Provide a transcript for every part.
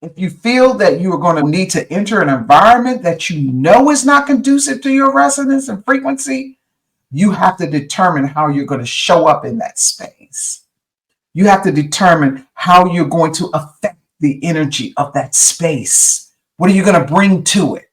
If you feel that you are going to need to enter an environment that you know is not conducive to your resonance and frequency, you have to determine how you're going to show up in that space. You have to determine how you're going to affect the energy of that space. What are you going to bring to it?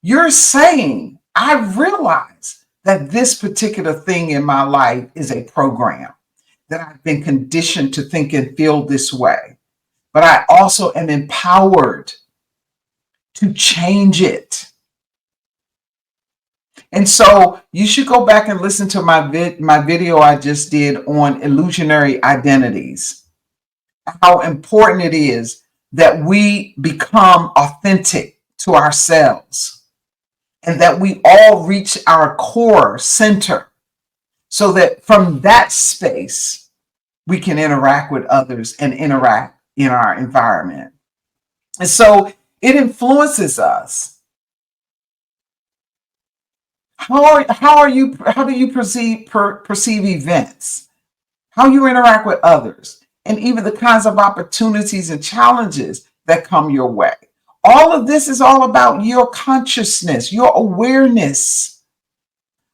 You're saying, I realize that this particular thing in my life is a program, that I've been conditioned to think and feel this way, but I also am empowered to change it. And so you should go back and listen to my video I just did on illusionary identities, how important it is that we become authentic to ourselves and that we all reach our core center so that from that space, we can interact with others and interact in our environment. And so it influences us. How do you perceive events? How you interact with others, and even the kinds of opportunities and challenges that come your way. All of this is all about your consciousness, your awareness.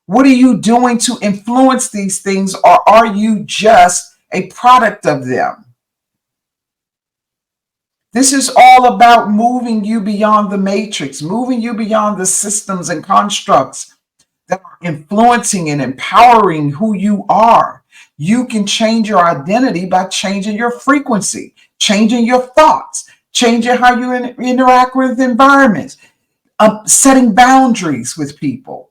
What are you doing to influence these things, or are you just a product of them? This is all about moving you beyond the matrix, moving you beyond the systems and constructs that are influencing and empowering who you are. You can change your identity by changing your frequency, changing your thoughts, changing how you interact with environments, setting boundaries with people,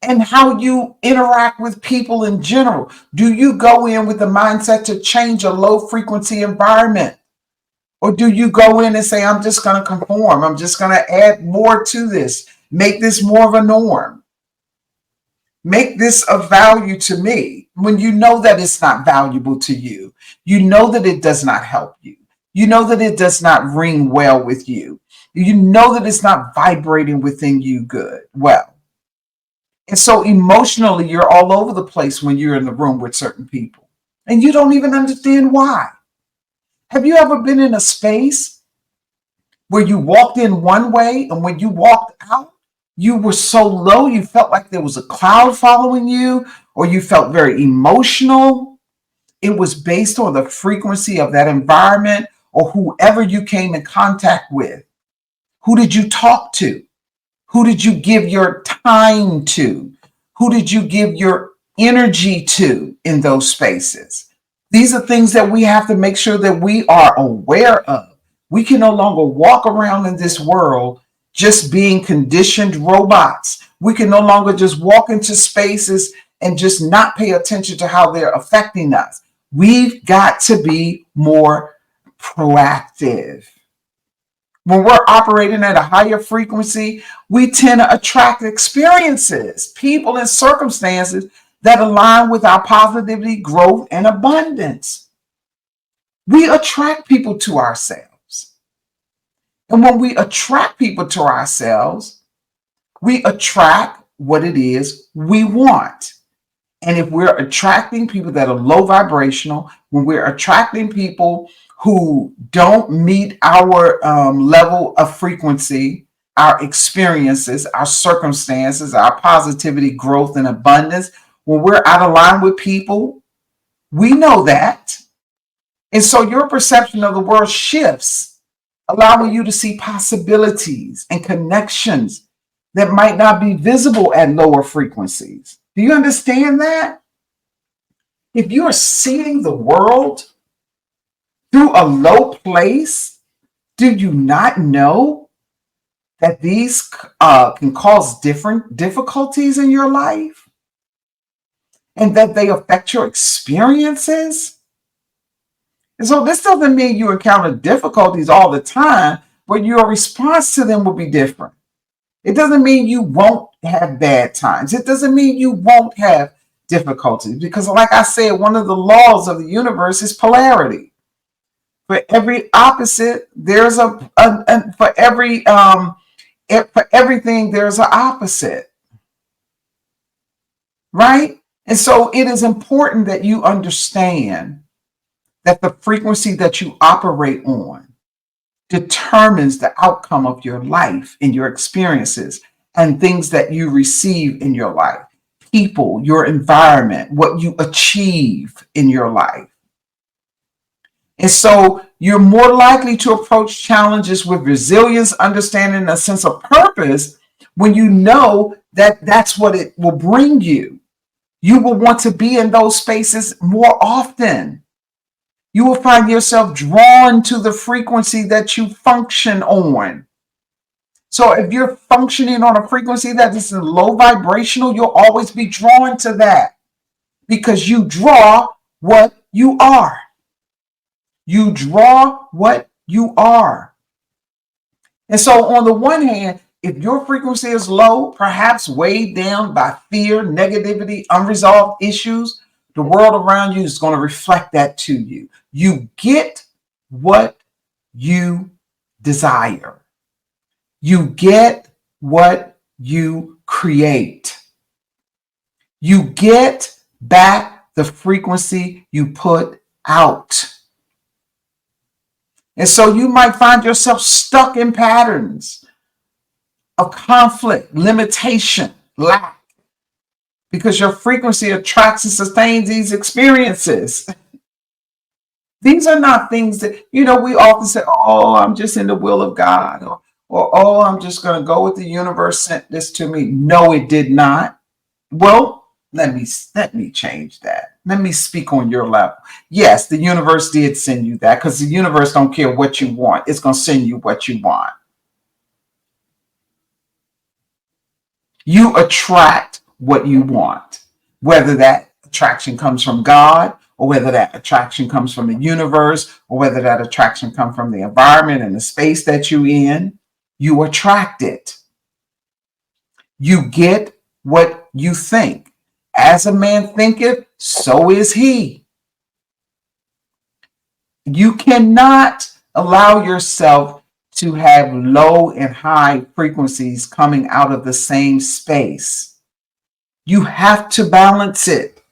and how you interact with people in general. Do you go in with the mindset to change a low frequency environment? Or do you go in and say, I'm just going to conform. I'm just going to add more to this. Make this more of a norm. Make this of value to me when you know that it's not valuable to you. You know that it does not help you. You know that it does not ring well with you. You know that it's not vibrating within you well. And so emotionally, you're all over the place when you're in the room with certain people. And you don't even understand why. Have you ever been in a space where you walked in one way and when you walked out, you were so low, you felt like there was a cloud following you, or you felt very emotional? It was based on the frequency of that environment or whoever you came in contact with. Who did you talk to? Who did you give your time to? Who did you give your energy to in those spaces? These are things that we have to make sure that we are aware of. We can no longer walk around in this world just being conditioned robots. We can no longer just walk into spaces and just not pay attention to how they're affecting us. We've got to be more proactive. When we're operating at a higher frequency, we tend to attract experiences, people, and circumstances that align with our positivity, growth, and abundance. We attract people to ourselves. And when we attract people to ourselves, we attract what it is we want. And if we're attracting people that are low vibrational, when we're attracting people who don't meet our level of frequency, our experiences, our circumstances, our positivity, growth, and abundance, when we're out of line with people, we know that. And so your perception of the world shifts, allowing you to see possibilities and connections that might not be visible at lower frequencies. Do you understand that? If you are seeing the world through a low place, do you not know that these can cause different difficulties in your life? And that they affect your experiences? And so this doesn't mean you encounter difficulties all the time, but your response to them will be different. It doesn't mean you won't have bad times. It doesn't mean you won't have difficulties, because like I said, one of the laws of the universe is polarity. For every opposite, there's for every for everything there's an opposite, right? And so it is important that you understand that the frequency that you operate on determines the outcome of your life and your experiences and things that you receive in your life, people, your environment, what you achieve in your life. And so you're more likely to approach challenges with resilience, understanding, and a sense of purpose when you know that that's what it will bring you. You will want to be in those spaces more often. You will find yourself drawn to the frequency that you function on. So if you're functioning on a frequency that is low vibrational, you'll always be drawn to that because you draw what you are. You draw what you are. And so on the one hand, if your frequency is low, perhaps weighed down by fear, negativity, unresolved issues, the world around you is going to reflect that to you. You get what you desire. You get what you create. You get back the frequency you put out. And so you might find yourself stuck in patterns of conflict, limitation, lack, because your frequency attracts and sustains these experiences. These are not things that, we often say, oh, I'm just in the will of God, or oh, I'm just going to go with the universe sent this to me. No, it did not. Well, let me change that. Let me speak on your level. Yes, the universe did send you that because the universe don't care what you want. It's going to send you what you want. You attract what you want, whether that attraction comes from God or whether that attraction comes from the universe or whether that attraction comes from the environment and the space that you're in. You attract it. You get what you think. As a man thinketh, so is he. You cannot allow yourself to have low and high frequencies coming out of the same space. You have to balance it.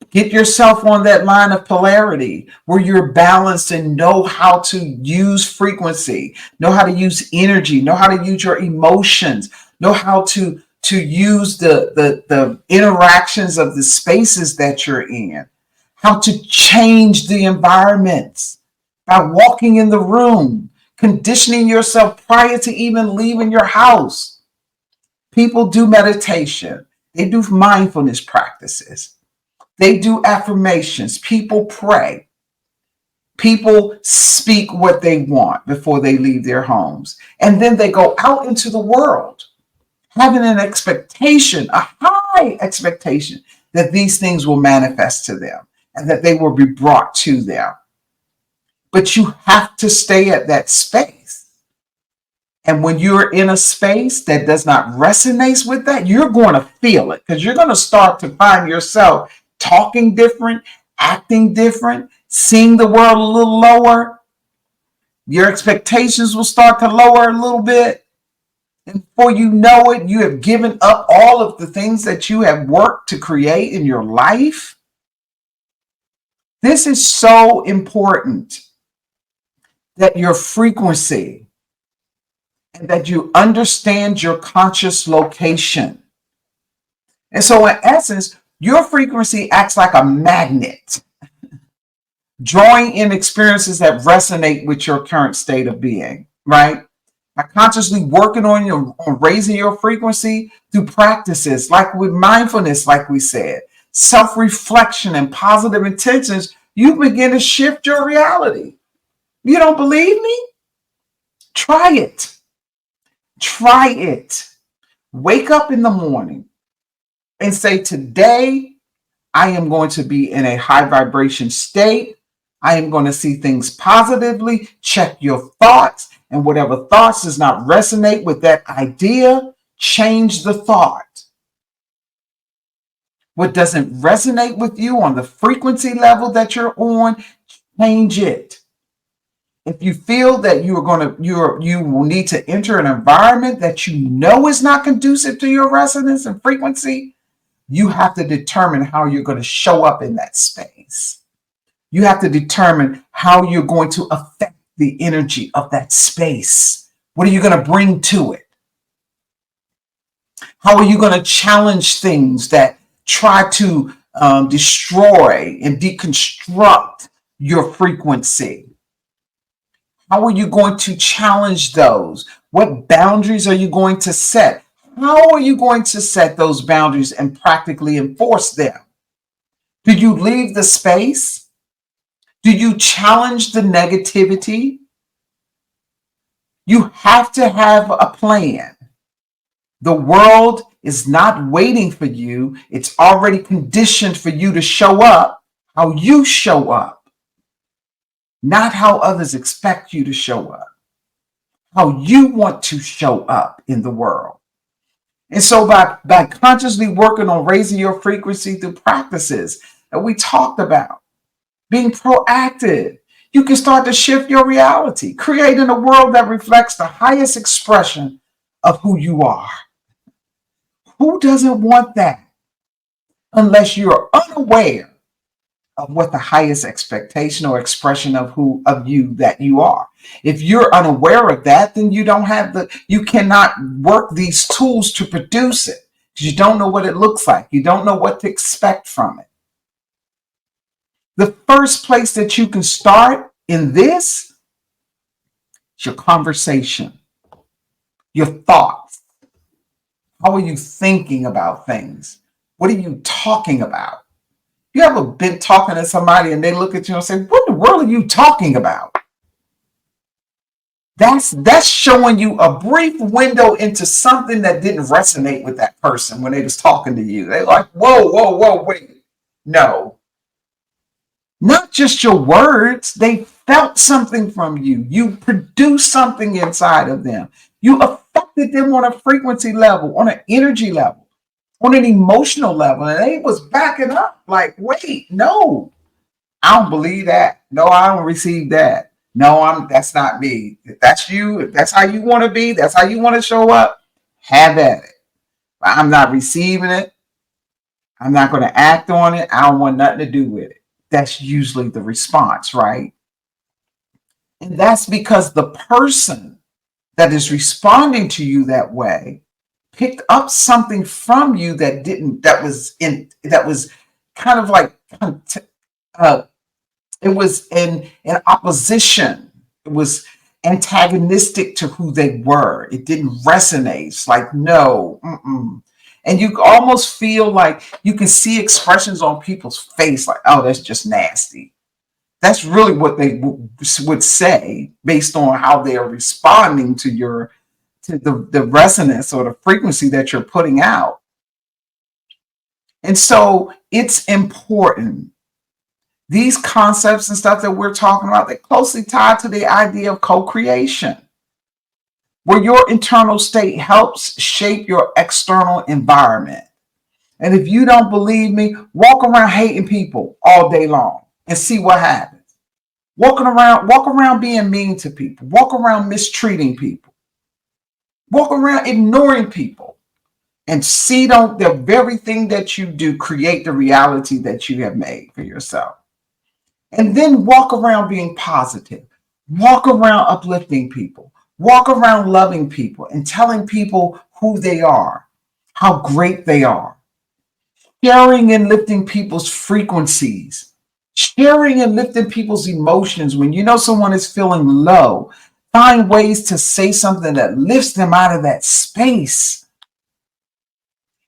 Get yourself on that line of polarity where you're balanced and know how to use frequency, know how to use energy, know how to use your emotions, know how to use the interactions of the spaces that you're in, how to change the environments by walking in the room, conditioning yourself prior to even leaving your house. People do meditation. They do mindfulness practices. They do affirmations. People pray. People speak what they want before they leave their homes. And then they go out into the world having an expectation, a high expectation that these things will manifest to them and that they will be brought to them. But you have to stay at that space. And when you're in a space that does not resonate with that, you're going to feel it because you're going to start to find yourself talking different, acting different, seeing the world a little lower. Your expectations will start to lower a little bit. And before you know it, you have given up all of the things that you have worked to create in your life. This is so important that your frequency and that you understand your conscious location. And so in essence, your frequency acts like a magnet, drawing in experiences that resonate with your current state of being, right? By consciously working on raising your frequency through practices like with mindfulness, like we said, self-reflection and positive intentions, you begin to shift your reality. You don't believe me? Try it. Try it. Wake up in the morning and say, today, I am going to be in a high vibration state. I am going to see things positively. Check your thoughts. And whatever thoughts does not resonate with that idea, change the thought. What doesn't resonate with you on the frequency level that you're on, change it. If you feel that you will need to enter an environment that you know is not conducive to your resonance and frequency, you have to determine how you're going to show up in that space. You have to determine how you're going to affect the energy of that space. What are you going to bring to it? How are you going to challenge things that try to destroy and deconstruct your frequency? How are you going to challenge those? What boundaries are you going to set? How are you going to set those boundaries and practically enforce them? Do you leave the space? Do you challenge the negativity? You have to have a plan. The world is not waiting for you. It's already conditioned for you to show up how you show up, not how others expect you to show up, how you want to show up in the world. And so by consciously working on raising your frequency through practices that we talked about, being proactive, you can start to shift your reality, creating a world that reflects the highest expression of who you are. Who doesn't want that? Unless you're unaware of what the highest expectation or expression of you that you are. If you're unaware of that, then you cannot work these tools to produce it because you don't know what it looks like. You don't know what to expect from it. The first place that you can start in this is your conversation, your thoughts. How are you thinking about things? What are you talking about? You ever been talking to somebody and they look at you and say, what in the world are you talking about? That's showing you a brief window into something that didn't resonate with that person when they was talking to you. They're like, whoa, wait. No, not just your words. They felt something from you. You produced something inside of them. You affected them on a frequency level, on an energy level, on an emotional level. And they was backing up like, wait, no, I don't believe that. No, I don't receive that. No, that's not me. If that's you, if that's how you want to be, that's how you want to show up, have at it. But I'm not receiving it. I'm not going to act on it. I don't want nothing to do with it. That's usually the response, right? And that's because the person that is responding to you that way picked up something from you that was kind of like it was in opposition. It was antagonistic to who they were. It didn't resonate. It's like, no. Mm-mm. And you almost feel like you can see expressions on people's face like, oh, that's just nasty. That's really what they would say based on how they are responding to the resonance or the frequency that you're putting out. And so it's important. These concepts and stuff that we're talking about, they're closely tied to the idea of co-creation, where your internal state helps shape your external environment. And if you don't believe me, walk around hating people all day long and see what happens. Walk around being mean to people, walk around mistreating people, walk around ignoring people, and see the very thing that you do create the reality that you have made for yourself. And then walk around being positive, walk around uplifting people, walk around loving people and telling people who they are, how great they are, sharing and lifting people's frequencies, sharing and lifting people's emotions. When you know someone is feeling low, find ways to say something that lifts them out of that space.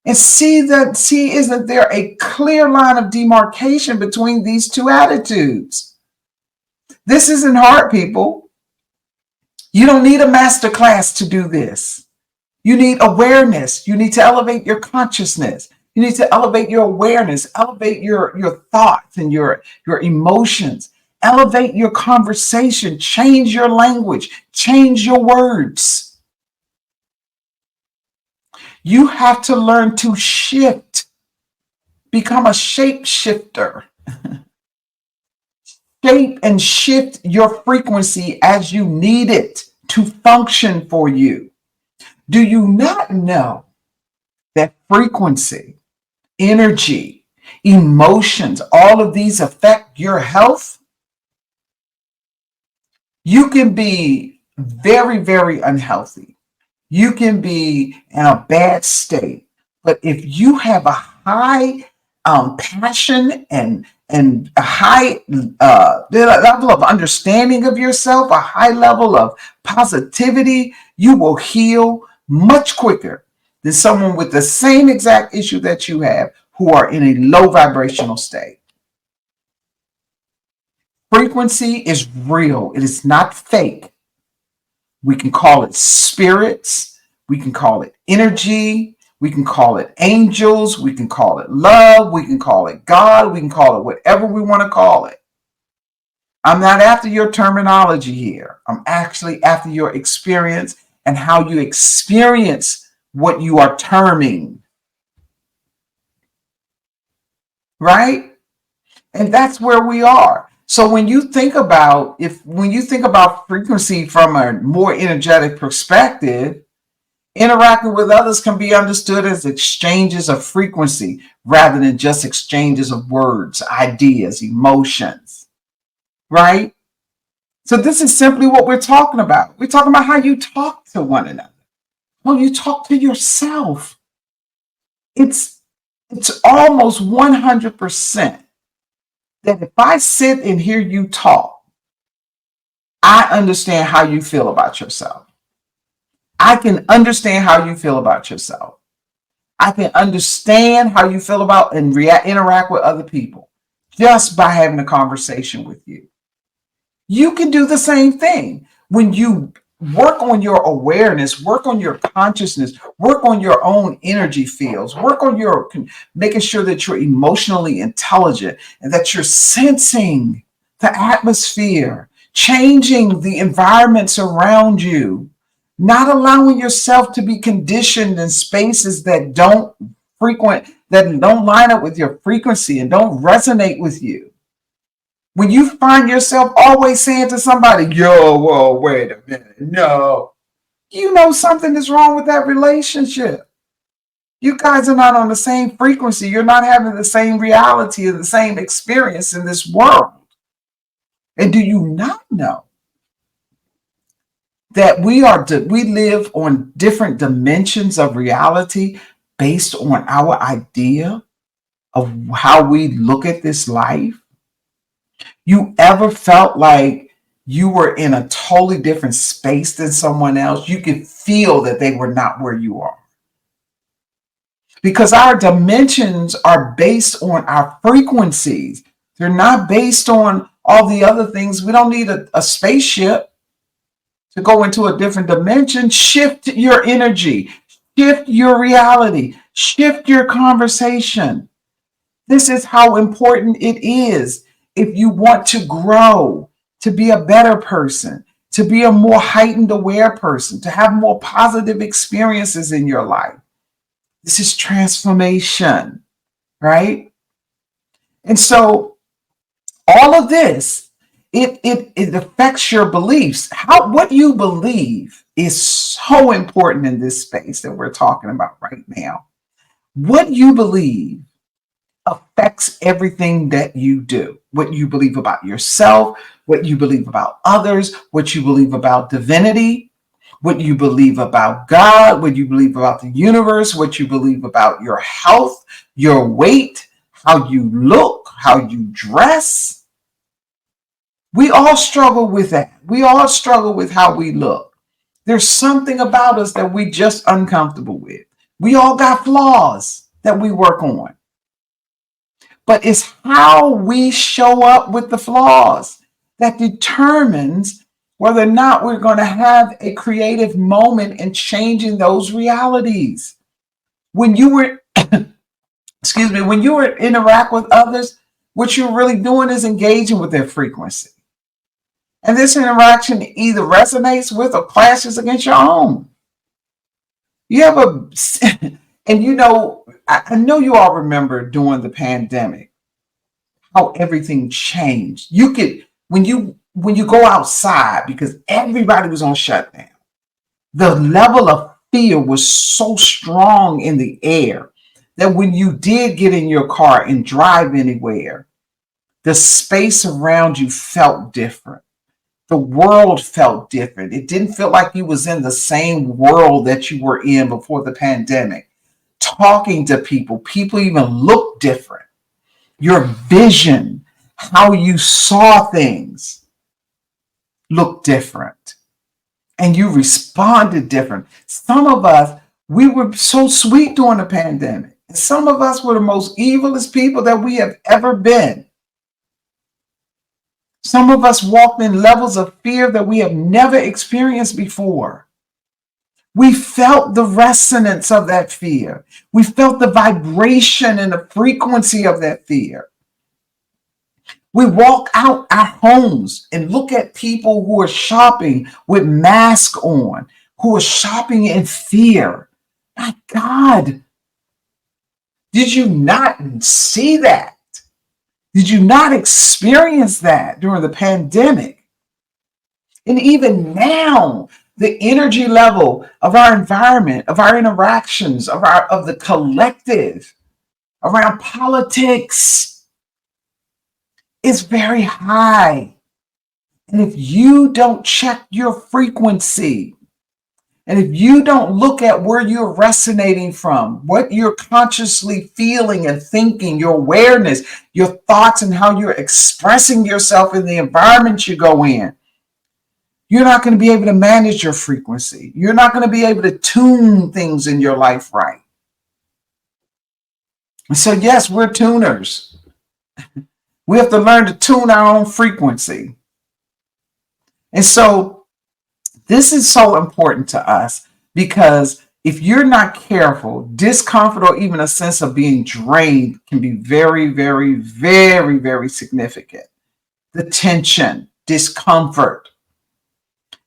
And see, isn't there a clear line of demarcation between these two attitudes? This isn't hard, people. You don't need a master class to do this. You need awareness. You need to elevate your consciousness. You need to elevate your awareness, elevate your thoughts and your emotions, elevate your conversation, change your language, change your words. You have to learn to shift Become a shapeshifter. Shape and shift your frequency as you need it to function for you. Do you not know that frequency, energy, emotions, all of these affect your health? You can be very, very unhealthy. You can be in a bad state. But if you have a high passion and a high level of understanding of yourself, a high level of positivity, you will heal much quicker than someone with the same exact issue that you have who are in a low vibrational state. Frequency is real. It is not fake. We can call it spirits. We can call it energy. We can call it angels. We can call it love. We can call it God. We can call it whatever we want to call it. I'm not after your terminology here. I'm actually after your experience and how you experience what you are terming. Right? And that's where we are. So when you think about frequency from a more energetic perspective, interacting with others can be understood as exchanges of frequency rather than just exchanges of words, ideas, emotions, right? So this is simply what we're talking about. We're talking about how you talk to one another, how you talk to yourself. It's almost 100% that if I sit and hear you talk, I understand how you feel about yourself. I can understand how you feel about yourself. I can understand how you feel about and interact with other people just by having a conversation with you. You can do the same thing when you work on your awareness, work on your consciousness, work on your own energy fields, work on your making sure that you're emotionally intelligent and that you're sensing the atmosphere, changing the environments around you, not allowing yourself to be conditioned in spaces that that don't line up with your frequency and don't resonate with you. When you find yourself always saying to somebody, yo, whoa, wait a minute, no, you know something is wrong with that relationship. You guys are not on the same frequency. You're not having the same reality or the same experience in this world. And do you not know that we live on different dimensions of reality based on our idea of how we look at this life? You ever felt like you were in a totally different space than someone else? You could feel that they were not where you are. Because our dimensions are based on our frequencies. They're not based on all the other things. We don't need a spaceship to go into a different dimension. Shift your energy, shift your reality, shift your conversation. This is how important it is if you want to grow, to be a better person, to be a more heightened aware person, to have more positive experiences in your life. This is transformation, right? And so all of this, it affects your beliefs. What you believe is so important in this space that we're talking about right now. What you believe affects everything that you do. What you believe about yourself, what you believe about others, what you believe about divinity, what you believe about God, what you believe about the universe, what you believe about your health, your weight, how you look, how you dress. We all struggle with that. We all struggle with how we look. There's something about us that we just uncomfortable with. We all got flaws that we work on. But it's how we show up with the flaws that determines whether or not we're going to have a creative moment in changing those realities. When you were, excuse me, when you were interact with others, what you're really doing is engaging with their frequency. And this interaction either resonates with or clashes against your own. You have And I know you all remember during the pandemic how everything changed. You could when you go outside, because everybody was on shutdown, the level of fear was so strong in the air that when you did get in your car and drive anywhere, the space around you felt different. The world felt different. It didn't feel like you was in the same world that you were in before the pandemic. Talking to people even looked different. Your vision, how you saw things, looked different. And you responded different. Some of us, we were so sweet during the pandemic. And some of us were the most evilest people that we have ever been. Some of us walked in levels of fear that we have never experienced before. We felt the resonance of that fear. We felt the vibration and the frequency of that fear. We walk out our homes and look at people who are shopping with masks on, who are shopping in fear. My God, did you not see that? Did you not experience that during the pandemic? And even now, the energy level of our environment, of our interactions, of the collective around politics is very high. And if you don't check your frequency, and if you don't look at where you're resonating from, what you're consciously feeling and thinking, your awareness, your thoughts, and how you're expressing yourself in the environment you go in, you're not going to be able to manage your frequency. You're not going to be able to tune things in your life right. And so, yes, we're tuners. We have to learn to tune our own frequency. And so, this is so important to us because if you're not careful, discomfort or even a sense of being drained can be very, very, very, very significant. The tension, discomfort.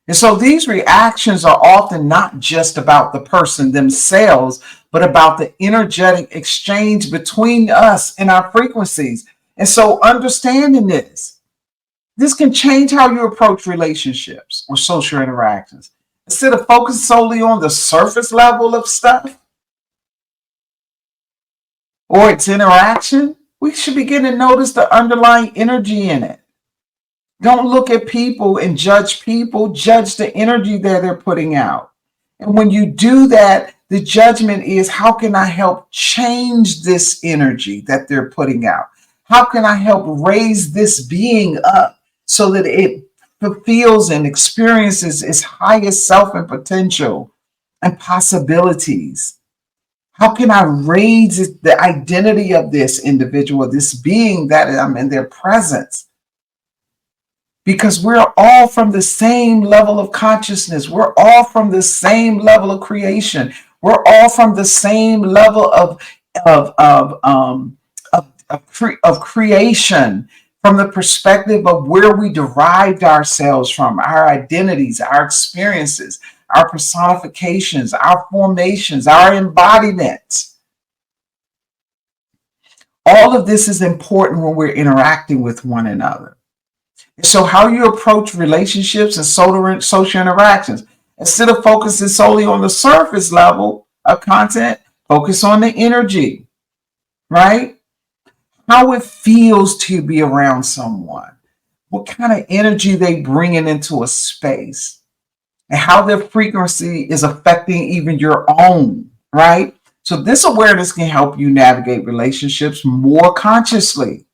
And so these reactions are often not just about the person themselves, but about the energetic exchange between us and our frequencies. And so understanding this can change how you approach relationships or social interactions. Instead of focusing solely on the surface level of stuff or its interaction, we should begin to notice the underlying energy in it. Don't look at people and judge people, judge the energy that they're putting out. And when you do that, the judgment is, how can I help change this energy that they're putting out? How can I help raise this being up so that it fulfills and experiences its highest self and potential and possibilities? How can I raise the identity of this individual, this being that I'm in their presence? Because we're all from the same level of consciousness. We're all from the same level of creation. We're all from the same level of creation, from the perspective of where we derived ourselves from, our identities, our experiences, our personifications, our formations, our embodiments. All of this is important when we're interacting with one another. So how you approach relationships and social interactions, instead of focusing solely on the surface level of content, focus on the energy, right? How it feels to be around someone, what kind of energy they bringing into a space, and how their frequency is affecting even your own, right? So this awareness can help you navigate relationships more consciously,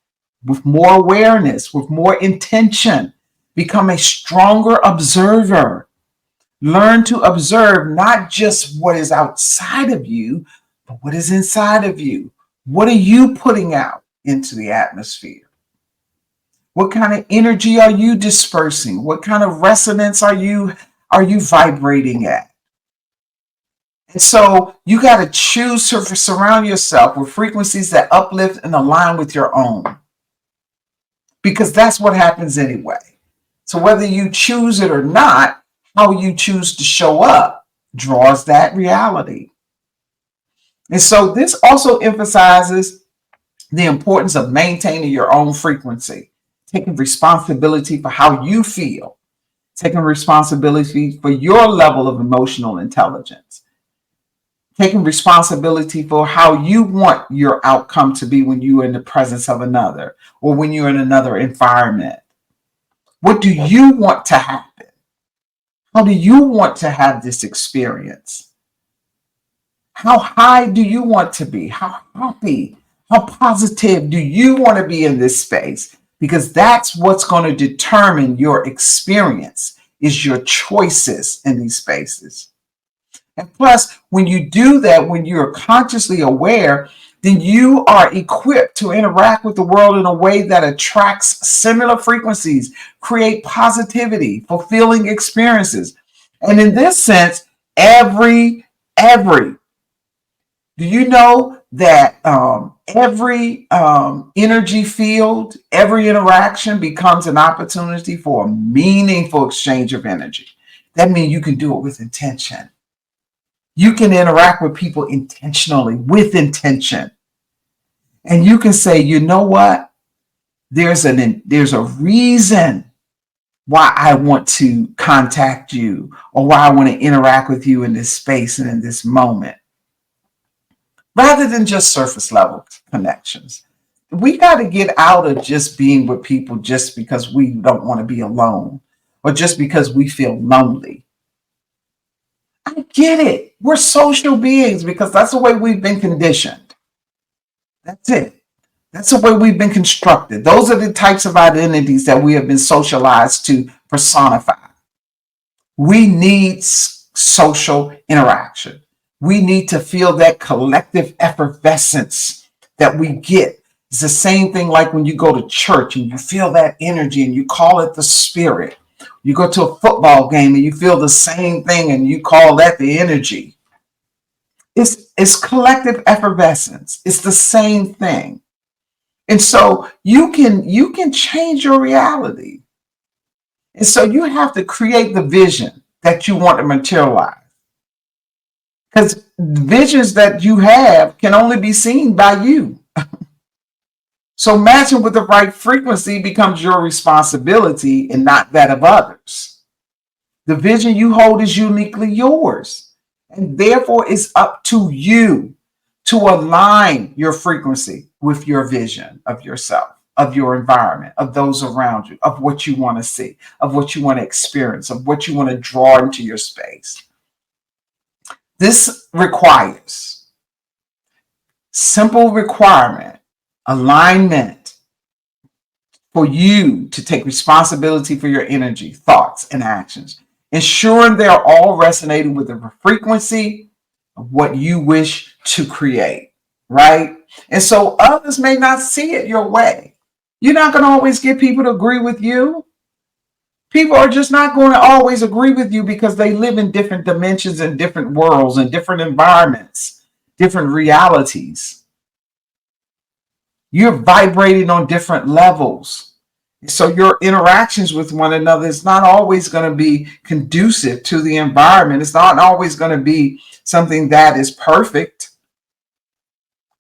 with more awareness, with more intention. Become a stronger observer. Learn to observe not just what is outside of you, but what is inside of you. What are you putting out into the atmosphere? What kind of energy are you dispersing? What kind of resonance are you vibrating at? And so you got to choose to surround yourself with frequencies that uplift and align with your own. Because that's what happens anyway. So whether you choose it or not, how you choose to show up draws that reality. And so this also emphasizes the importance of maintaining your own frequency, taking responsibility for how you feel, taking responsibility for your level of emotional intelligence, taking responsibility for how you want your outcome to be when you're in the presence of another or when you're in another environment. What do you want to happen? How do you want to have this experience? How high do you want to be? How happy, how positive do you want to be in this space? Because that's what's going to determine your experience, is your choices in these spaces. And plus, when you do that, when you're consciously aware, then you are equipped to interact with the world in a way that attracts similar frequencies, create positivity, fulfilling experiences. And in this sense, every do you know that every energy field, every interaction becomes an opportunity for a meaningful exchange of energy? That means you can do it with intention. You can interact with people intentionally, with intention. And you can say, you know what? There's a reason why I want to contact you or why I want to interact with you in this space and in this moment, rather than just surface level connections. We got to get out of just being with people just because we don't want to be alone or just because we feel lonely. I get it. We're social beings because that's the way we've been conditioned. That's it. That's the way we've been constructed. Those are the types of identities that we have been socialized to personify. We need social interaction. We need to feel that collective effervescence that we get. It's the same thing like when you go to church and you feel that energy and you call it the spirit. You go to a football game and you feel the same thing and you call that the energy. It's collective effervescence. It's the same thing. And so you can change your reality. And so you have to create the vision that you want to materialize. Because visions that you have can only be seen by you. So matching with the right frequency becomes your responsibility and not that of others. The vision you hold is uniquely yours. And therefore, it's up to you to align your frequency with your vision of yourself, of your environment, of those around you, of what you want to see, of what you want to experience, of what you want to draw into your space. This requires simple requirement, alignment for you to take responsibility for your energy, thoughts, and actions, ensuring they're all resonating with the frequency of what you wish to create, right? And so others may not see it your way. You're not going to always get people to agree with you. People are just not going to always agree with you because they live in different dimensions and different worlds and different environments, different realities. You're vibrating on different levels. So your interactions with one another is not always going to be conducive to the environment. It's not always going to be something that is perfect.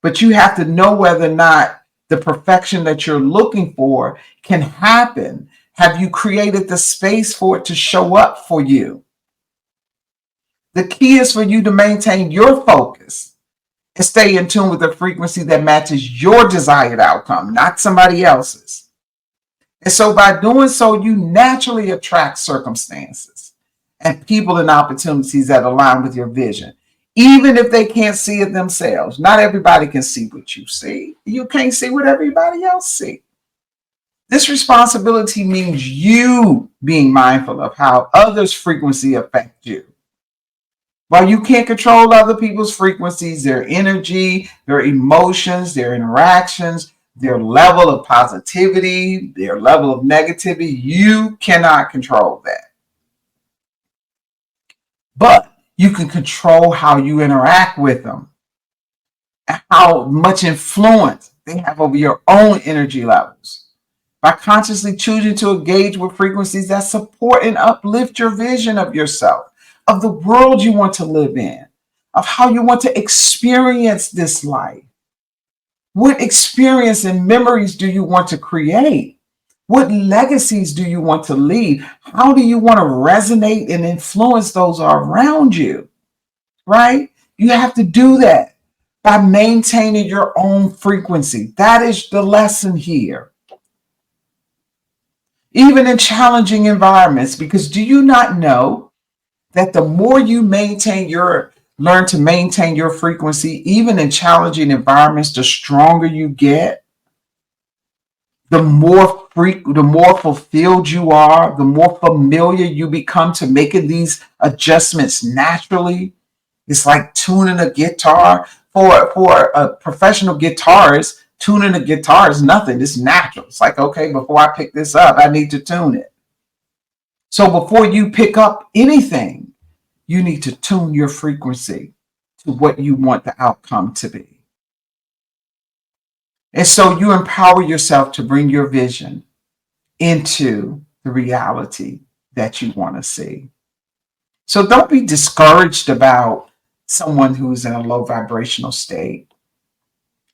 But you have to know whether or not the perfection that you're looking for can happen. Have you created the space for it to show up for you? The key is for you to maintain your focus and stay in tune with the frequency that matches your desired outcome, not somebody else's. And so by doing so, you naturally attract circumstances and people and opportunities that align with your vision, even if they can't see it themselves. Not everybody can see what you see. You can't see what everybody else sees. This responsibility means you being mindful of how others' frequency affect you. While you can't control other people's frequencies, their energy, their emotions, their interactions, their level of positivity, their level of negativity, you cannot control that. But you can control how you interact with them and how much influence they have over your own energy levels. By consciously choosing to engage with frequencies that support and uplift your vision of yourself, of the world you want to live in, of how you want to experience this life. What experience and memories do you want to create? What legacies do you want to leave? How do you want to resonate and influence those around you? Right? You have to do that by maintaining your own frequency. That is the lesson here. Even in challenging environments, because do you not know that the more you learn to maintain your frequency, even in challenging environments, the stronger you get, the more fulfilled you are, the more familiar you become to making these adjustments naturally. It's like tuning a guitar. For a professional guitarist, tuning a guitar is nothing. It's natural. It's like, okay, before I pick this up, I need to tune it. So before you pick up anything, you need to tune your frequency to what you want the outcome to be. And so you empower yourself to bring your vision into the reality that you want to see. So don't be discouraged about someone who's in a low vibrational state.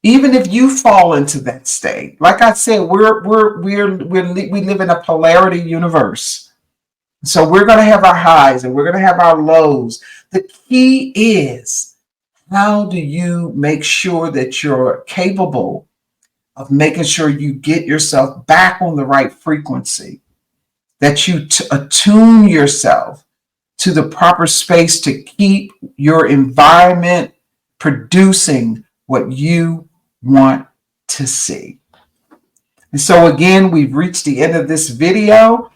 Even if you fall into that state, like I said, we live in a polarity universe. So we're going to have our highs and we're going to have our lows. The key is, how do you make sure that you're capable of making sure you get yourself back on the right frequency, that you attune yourself to the proper space to keep your environment producing what you want to see. And so again, we've reached the end of this video.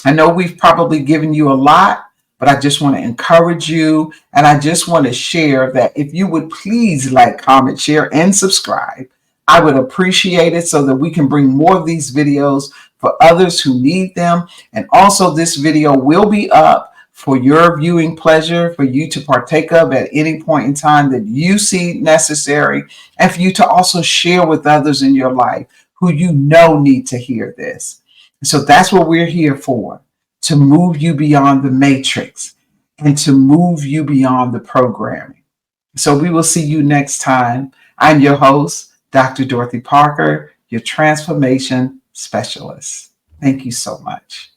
I know we've probably given you a lot, but I just want to encourage you, and I just want to share that if you would please like, comment, share, and subscribe, I would appreciate it so that we can bring more of these videos for others who need them. And also, this video will be up for your viewing pleasure, for you to partake of at any point in time that you see necessary, and for you to also share with others in your life who you know need to hear this. So that's what we're here for, to move you beyond the matrix and to move you beyond the programming. So we will see you next time. I'm your host, Dr. Dorothy Parker, your transformation specialist. Thank you so much.